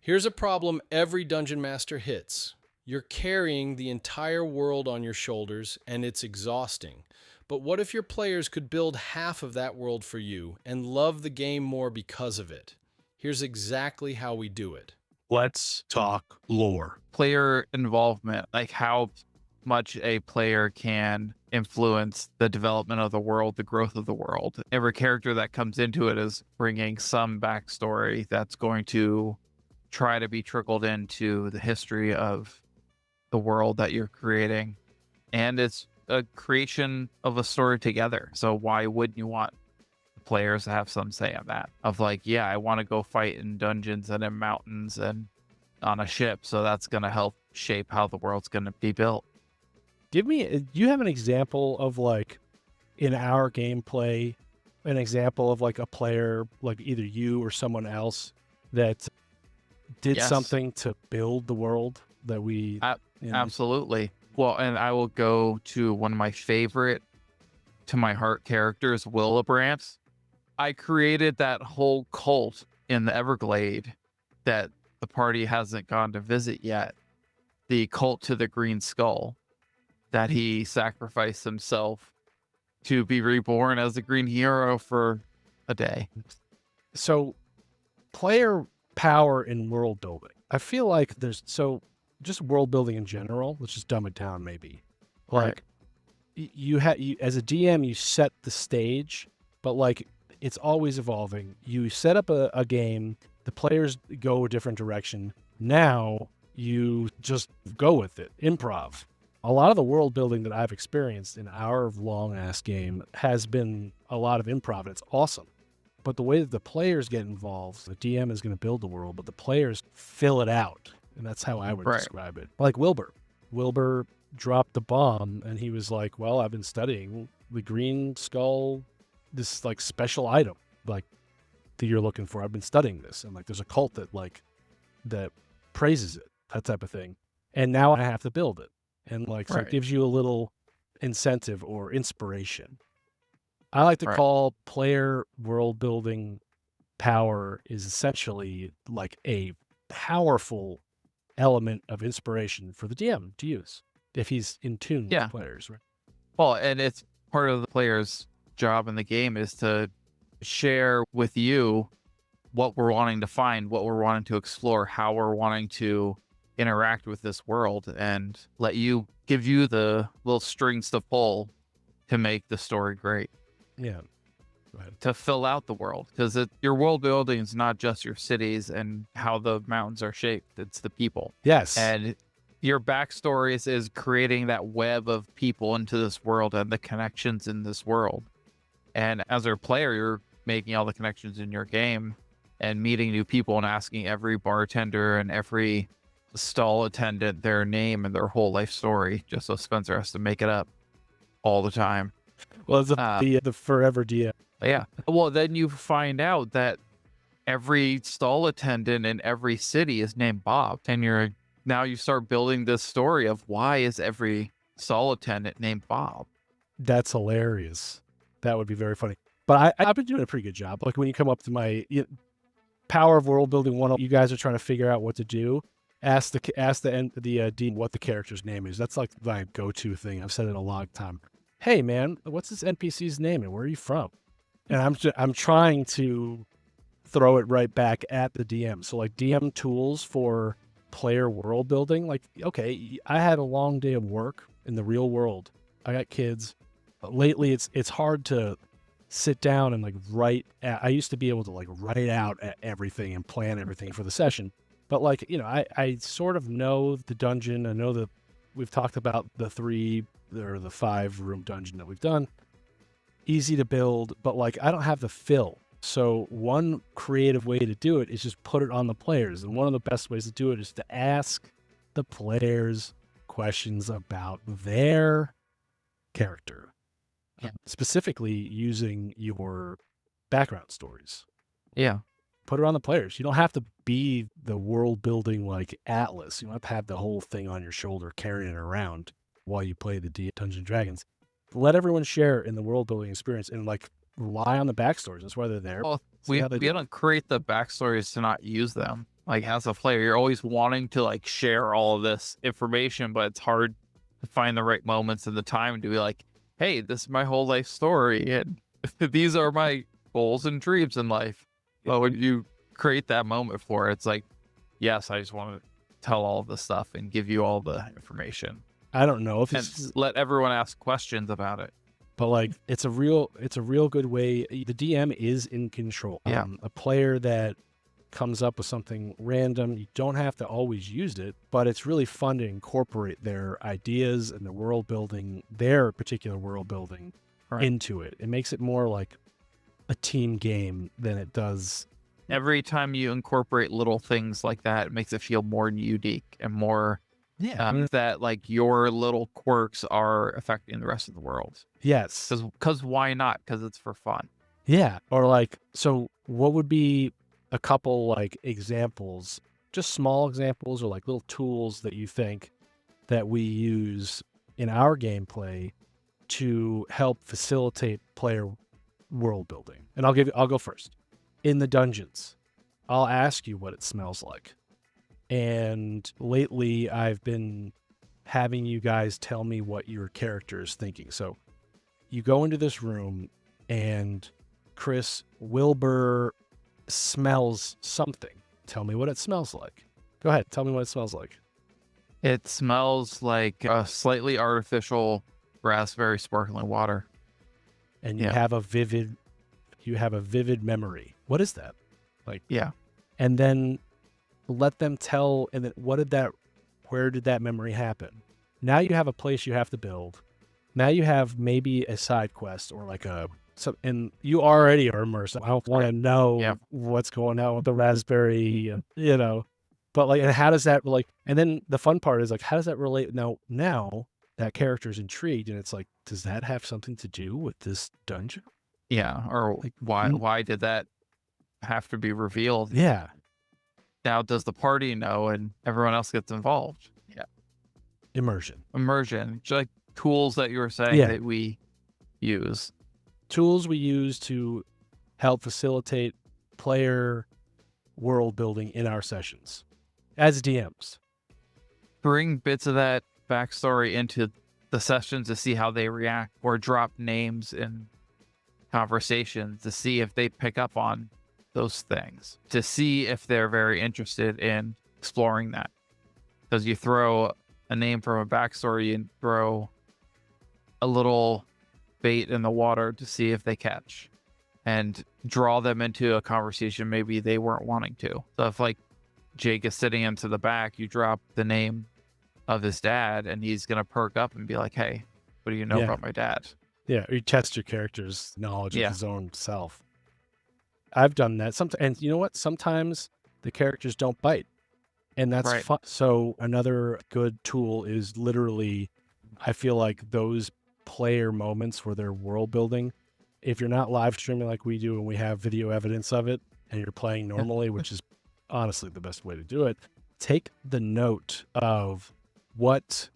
Here's a problem every dungeon master hits. You're carrying the entire world on your shoulders, and it's exhausting. But what if your players could build half of that world for you and love the game more because of it? Here's exactly how we do it. Let's talk lore. Player involvement, like how much a player can influence the development of the world, the growth of the world. Every character that comes into it is bringing some backstory that's going to try to be trickled into the history of the world that you're creating. And it's a creation of a story together. So why wouldn't you want players to have some say on that? Of like, yeah, I want to go fight in dungeons and in mountains and on a ship. So that's going to help shape how the world's going to be built. Do you have an example of, like, in our gameplay, an example of like a player, like either you or someone else, that did Yes. something to build the world that we... Absolutely. Well, and I will go to one of my favorite to my heart characters, Willibrandt. I created that whole cult in the Everglade that the party hasn't gone to visit yet. The cult to the Green Skull, that he sacrificed himself to be reborn as a green hero for a day. So, player power in world building. I feel like just world building in general. Let's just dumb it down, maybe. Like, you as a DM, you set the stage, but like it's always evolving. You set up a game, the players go a different direction. Now you just go with it, improv. A lot of the world building that I've experienced in our long ass game has been a lot of improv, and it's awesome. But the way that the players get involved, the DM is going to build the world, but the players fill it out. And that's how I would describe it. Like Wilbur. Wilbur dropped the bomb, and he was like, well, I've been studying the green skull, this like special item, like that you're looking for. I've been studying this. And like there's a cult that praises it, that type of thing. And now I have to build it. And like, so it gives you a little incentive or inspiration. I like to call player world building power is essentially like a powerful element of inspiration for the DM to use if he's in tune with players, right? Well, and it's part of the player's job in the game is to share with you what we're wanting to find, what we're wanting to explore, how we're wanting to interact with this world, and give you the little strings to pull to make the story great. Yeah. To fill out the world, because your world building is not just your cities and how the mountains are shaped, it's the people. Yes. And your backstories is creating that web of people into this world and the connections in this world. And as a player, you're making all the connections in your game and meeting new people and asking every bartender and every stall attendant their name and their whole life story, just so Spencer has to make it up all the time. Well, it's the forever DM. Yeah. Well, then you find out that every stall attendant in every city is named Bob, and now you start building this story of why is every stall attendant named Bob. That's hilarious. That would be very funny. But I've been doing a pretty good job. Like when you come up to my Power of World Building 1, you guys are trying to figure out what to do. Ask the DM what the character's name is. That's like my go-to thing. I've said it a long time. Hey man, what's this NPC's name and where are you from? And I'm trying to throw it right back at the DM. So like DM tools for player world building. Like, okay, I had a long day of work in the real world. I got kids. Lately, it's hard to sit down and like I used to be able to like write out everything and plan everything for the session. But like, I sort of know the dungeon. I know that we've talked about the 3 or the 5 room dungeon that we've done. Easy to build, but like I don't have the fill. So one creative way to do it is just put it on the players. And one of the best ways to do it is to ask the players questions about their character. Yeah. Specifically using your background stories. Yeah. Put it on the players. You don't have to be the world building like Atlas. You don't have to have the whole thing on your shoulder carrying it around while you play the Dungeons & Dragons. Let everyone share in the world building experience and like rely on the backstories. That's why they're there. Well, we don't create the backstories to not use them. Like as a player, you're always wanting to like share all of this information, but it's hard to find the right moments and the time to be like, hey, this is my whole life story, and these are my goals and dreams in life. But when you create that moment for it, it's like, yes, I just want to tell all of this stuff and give you all the information I don't know if and it's, let everyone ask questions about it. but like it's a real good way. The DM is in control. Yeah. A player that comes up with something random, you don't have to always use it, but it's really fun to incorporate their ideas and the world building, their particular world building Right. into it. It makes it more like a team game than it does. Every time you incorporate little things like that, it makes it feel more unique and more that like your little quirks are affecting the rest of the world. Yes. Because why not? Because it's for fun. Yeah. Or like, so what would be a couple like examples, just small examples or like little tools that you think that we use in our gameplay to help facilitate player world building? And I'll go first. In the dungeons, I'll ask you what it smells like. And lately I've been having you guys tell me what your character is thinking. So you go into this room and Chris, Wilbur smells something. Tell me what it smells like. Go ahead. Tell me what it smells like. It smells like a slightly artificial raspberry sparkling water. And you Yeah. have a vivid memory. What is that? Yeah. And then let them tell, and then where did that memory happen? Now you have a place you have to build. Now you have maybe a side quest or like and you already are immersed. I don't want to know what's going on with the raspberry, but like, and how does that like, and then the fun part is like, how does that relate? Now that character's intrigued and it's like, does that have something to do with this dungeon? Yeah. Or Like, why did that have to be revealed? Yeah. Now does the party know and everyone else gets involved? Yeah. Immersion. Just like tools that you were saying that we use. Tools we use to help facilitate player world building in our sessions as DMs. Bring bits of that backstory into the sessions to see how they react, or drop names in conversations to see if they pick up on those things, to see if they're very interested in exploring that. Because you throw a name from a backstory and throw a little bait in the water to see if they catch and draw them into a conversation maybe they weren't wanting to. So if like Jake is sitting into the back, you drop the name of his dad and he's going to perk up and be like, hey, what do you know about my dad? Yeah, or you test your character's knowledge of his own self. I've done that. And you know what? Sometimes the characters don't bite, and that's fun. So another good tool is literally, I feel like those player moments where they're world building, if you're not live streaming like we do and we have video evidence of it, and you're playing normally, which is honestly the best way to do it, take the note of what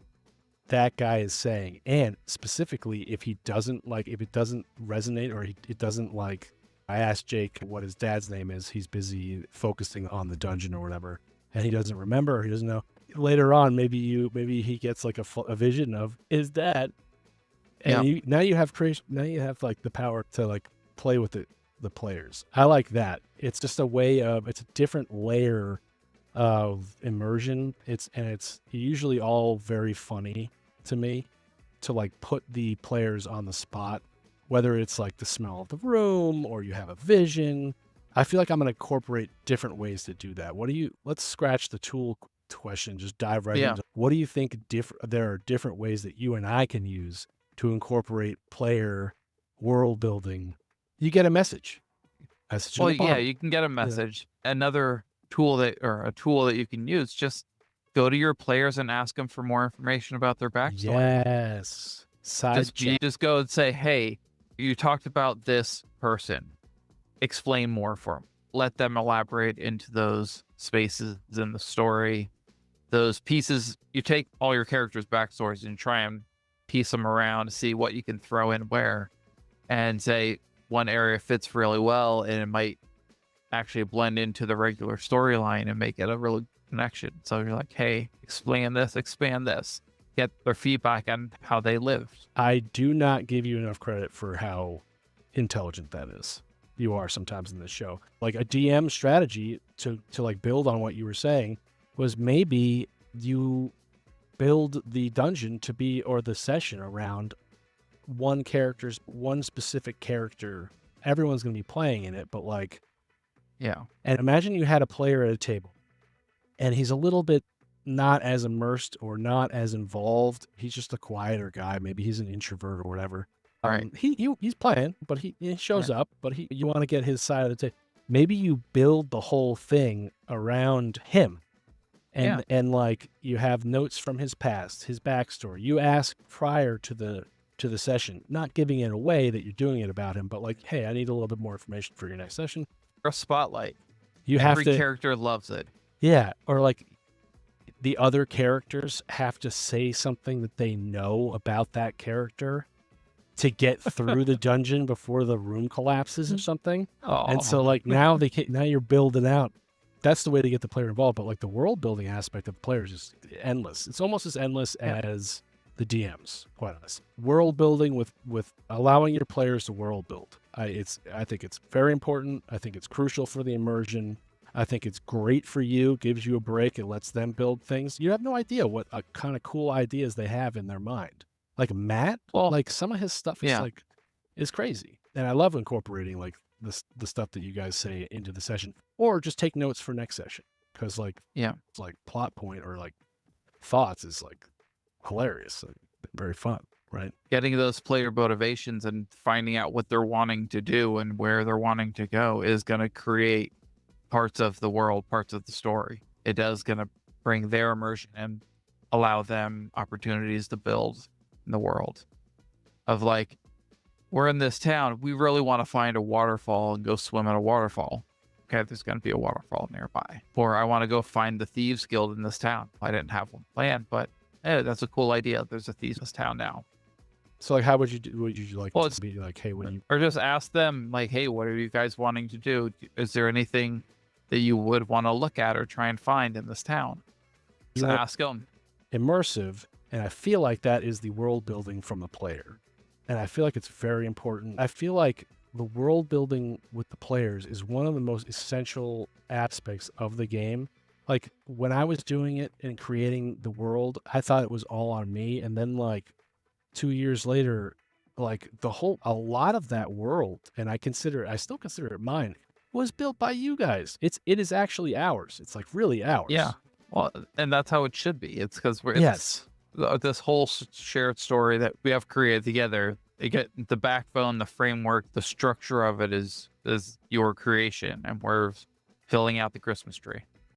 that guy is saying, and specifically if it doesn't resonate or it doesn't like, I asked Jake what his dad's name is, he's busy focusing on the dungeon or whatever, and he doesn't remember, or he doesn't know. Later on, maybe he gets like a vision of his dad, and now you have like the power to like play with the players. I like that. It's just a way of, it's a different layer of immersion. It's usually all very funny to me, to like put the players on the spot, whether it's like the smell of the room or you have a vision. I feel like I'm going to incorporate different ways to do that. Let's scratch the tool question, just dive right into, what do you think there are different ways that you and I can use to incorporate player world building? You get a message. You can get a message. Another tool that you can use, just go to your players and ask them for more information about their backstory. Yes. Just go and say, hey, you talked about this person. Explain more for them. Let them elaborate into those spaces in the story. Those pieces, you take all your characters' backstories and try and piece them around to see what you can throw in where. And say one area fits really well and it might actually blend into the regular storyline and make it a real connection. So you're like, hey, explain this, expand this, get their feedback on how they lived. I do not give you enough credit for how intelligent that is. You are sometimes in this show. Like a DM strategy to like build on what you were saying was maybe you build the dungeon to be, or the session, around one specific character. Everyone's going to be playing in it, but like, Yeah. and imagine you had a player at a table and he's a little bit not as immersed or not as involved. He's just a quieter guy. Maybe he's an introvert or whatever. Right. He's playing, but he shows up, but you want to get his side of the table. Maybe you build the whole thing around him. And like you have notes from his past, his backstory. You ask prior to the session, not giving it away that you're doing it about him, but like, hey, I need a little bit more information for your next session. Or a spotlight. You have Every to, character loves it. yeah, or like the other characters have to say something that they know about that character to get through the dungeon before the room collapses or something. Oh. And so like now now you're building out. That's the way to get the player involved. But like the world building aspect of the players is endless. It's almost as endless as the DMs, quite honest. World building with allowing your players to world build. I think it's very important. I think it's crucial for the immersion. I think it's great for you, gives you a break, it lets them build things. You have no idea what kind of cool ideas they have in their mind. Like Matt, like some of his stuff is crazy. And I love incorporating like the stuff that you guys say into the session, or just take notes for next session. Cause like, it's like plot point or like thoughts is like hilarious. Like, very fun, right? Getting those player motivations and finding out what they're wanting to do and where they're wanting to go is going to create parts of the world, parts of the story. It is going to bring their immersion and allow them opportunities to build in the world. Of like, we're in this town, we really want to find a waterfall and go swim at a waterfall. Okay, there's going to be a waterfall nearby. Or I want to go find the Thieves Guild in this town. I didn't have one planned, but hey, that's a cool idea. There's a Thieves in this town now. So like, how would you do? Would you like to be like, hey, when you, or just ask them like, hey, what are you guys wanting to do? Is there anything that you would want to look at or try and find in this town? Just ask them. Immersive, and I feel like that is the world building from the player, and I feel like it's very important. I feel like the world building with the players is one of the most essential aspects of the game. Like when I was doing it and creating the world, I thought it was all on me, and then like 2 years later, like a lot of that world, and I still consider it mine, was built by you guys. It is actually ours. It's like really ours. Yeah. Well, and that's how it should be. It's because we're this whole shared story that we have created together. They get the backbone, the framework, the structure of it is your creation, and we're filling out the Christmas tree.